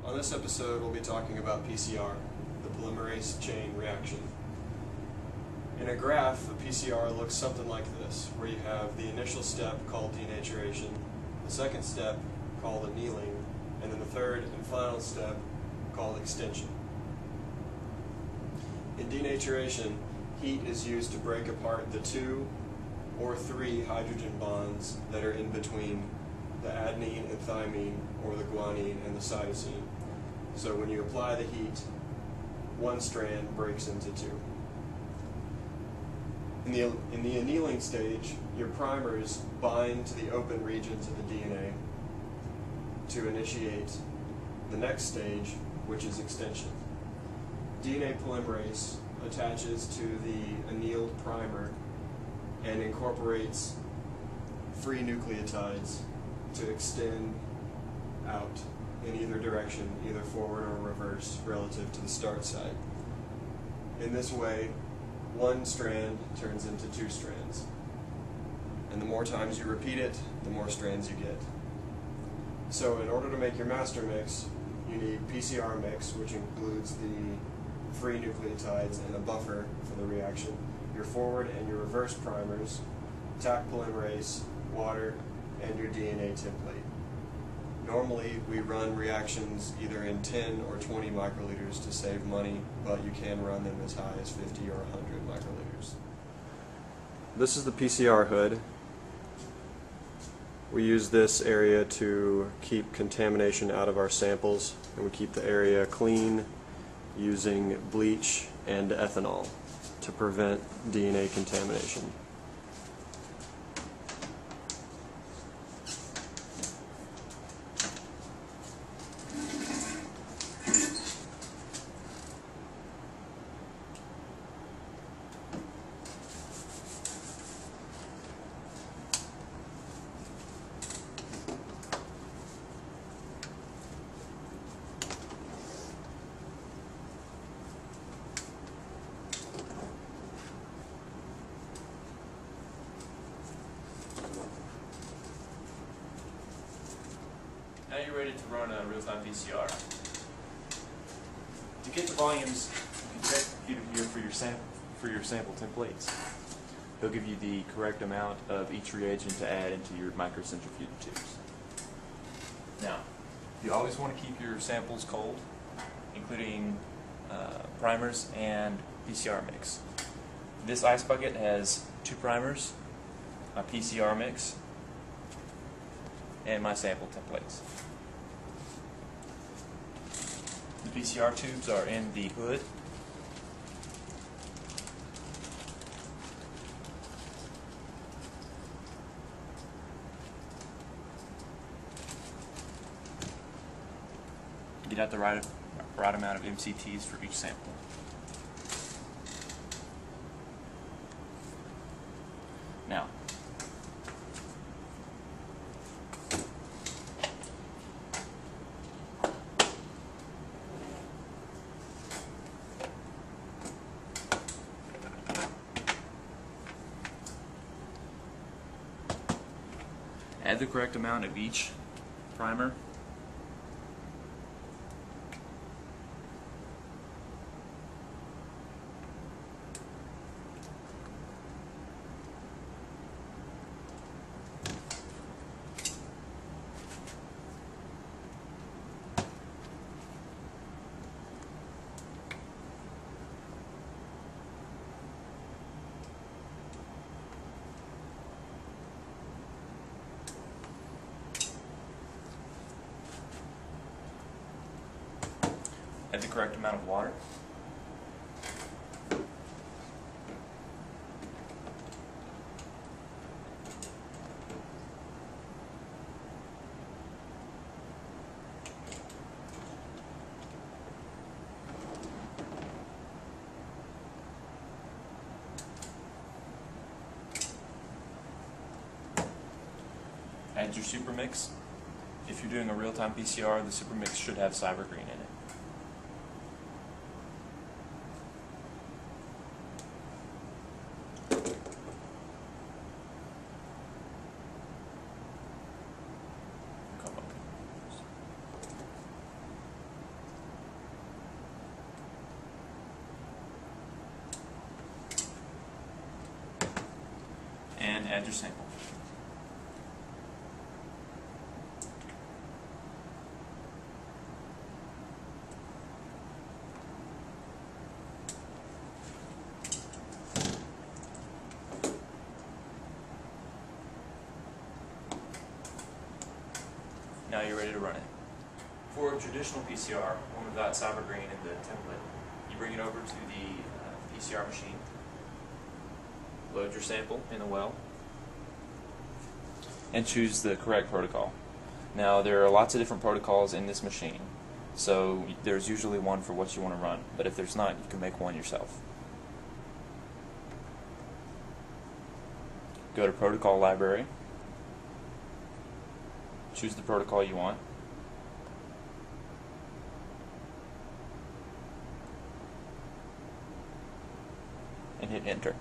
On this episode, we'll be talking about PCR, the polymerase chain reaction. In a graph, a PCR looks something like this, where you have the initial step called denaturation, the second step called annealing, and then the third and final step called extension. In denaturation, heat is used to break apart the 2 or 3 hydrogen bonds that are in between the adenine and thymine, or the guanine and the cytosine. So when you apply the heat, one strand breaks into 2. In the annealing stage, your primers bind to the open regions of the DNA to initiate the next stage, which is extension. DNA polymerase attaches to the annealed primer and incorporates free nucleotides to extend out in either direction, either forward or reverse, relative to the start site. In this way, one strand turns into 2 strands. And the more times you repeat it, the more strands you get. So in order to make your master mix, you need PCR mix, which includes the free nucleotides and a buffer for the reaction, your forward and your reverse primers, Taq polymerase, water, and your DNA template. Normally, we run reactions either in 10 or 20 microliters to save money, but you can run them as high as 50 or 100 microliters. This is the PCR hood. We use this area to keep contamination out of our samples, and we keep the area clean using bleach and ethanol to prevent DNA contamination. Now you're ready to run a real-time PCR. To get the volumes, you can check the computer here for your sample templates. He'll give you the correct amount of each reagent to add into your microcentrifuge tubes. Now, you always want to keep your samples cold, including primers and PCR mix. This ice bucket has 2 primers, a PCR mix, and my sample templates. The PCR tubes are in the hood. Get out the right amount of MCTs for each sample. Now, add the correct amount of each primer. Add the correct amount of water. Add your super mix. If you're doing a real-time PCR, the super mix should have cyber green in it. add your sample. Now you're ready to run it. For a traditional PCR, one without cyber green in the template, you bring it over to the PCR machine, load your sample in the well, and choose the correct protocol. Now there are lots of different protocols in this machine, so there's usually one for what you want to run, but if there's not, you can make one yourself. Go to Protocol Library, choose the protocol you want, and hit enter.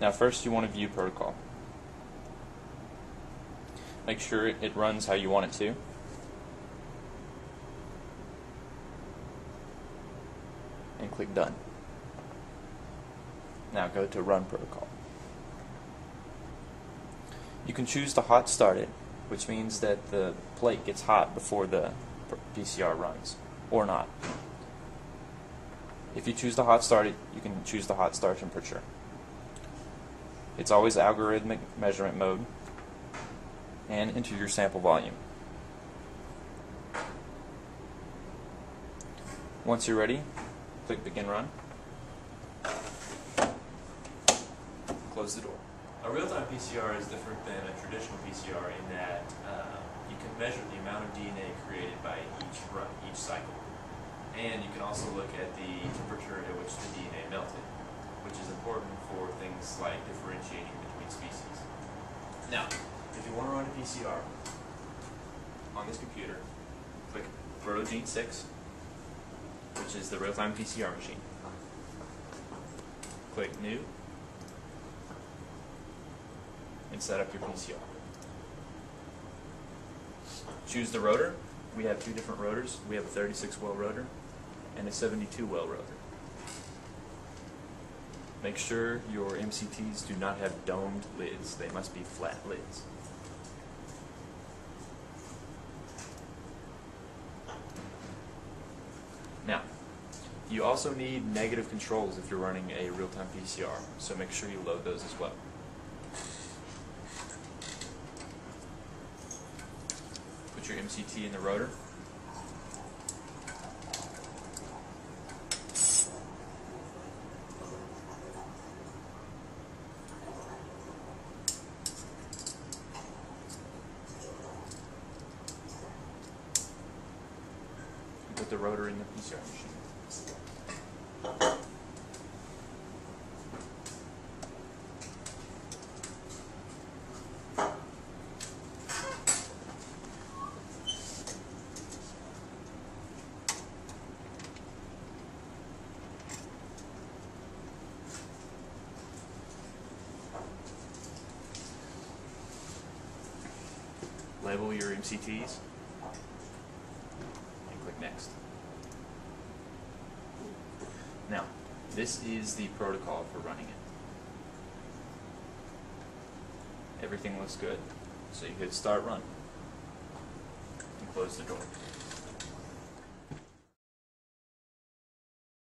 Now first you want to view protocol. Make sure it runs how you want it to. And click done. Now go to run protocol. You can choose to hot start it, which means that the plate gets hot before the PCR runs, or not. If you choose to hot start it, you can choose the hot start temperature. It's always algorithmic measurement mode, and enter your sample volume. Once you're ready, click begin run. Close the door. A real-time PCR is different than a traditional PCR in that you can measure the amount of DNA created by each run, each cycle. And you can also look at the temperature at which the DNA melted, which is important for things like differentiating between species. Now, if you want to run a PCR on this computer, click Protogene 6, which is the real-time PCR machine. Click New, and set up your PCR. Choose the rotor. We have two different rotors. We have a 36-well rotor and a 72-well rotor. Make sure your MCTs do not have domed lids. They must be flat lids. Now, you also need negative controls if you're running a real-time PCR, so make sure you load those as well. Put your MCT in the rotor. And put the rotor in the PCR machine. Label your MCTs and click Next. Now, this is the protocol for running it. Everything looks good, so you hit Start Run and close the door.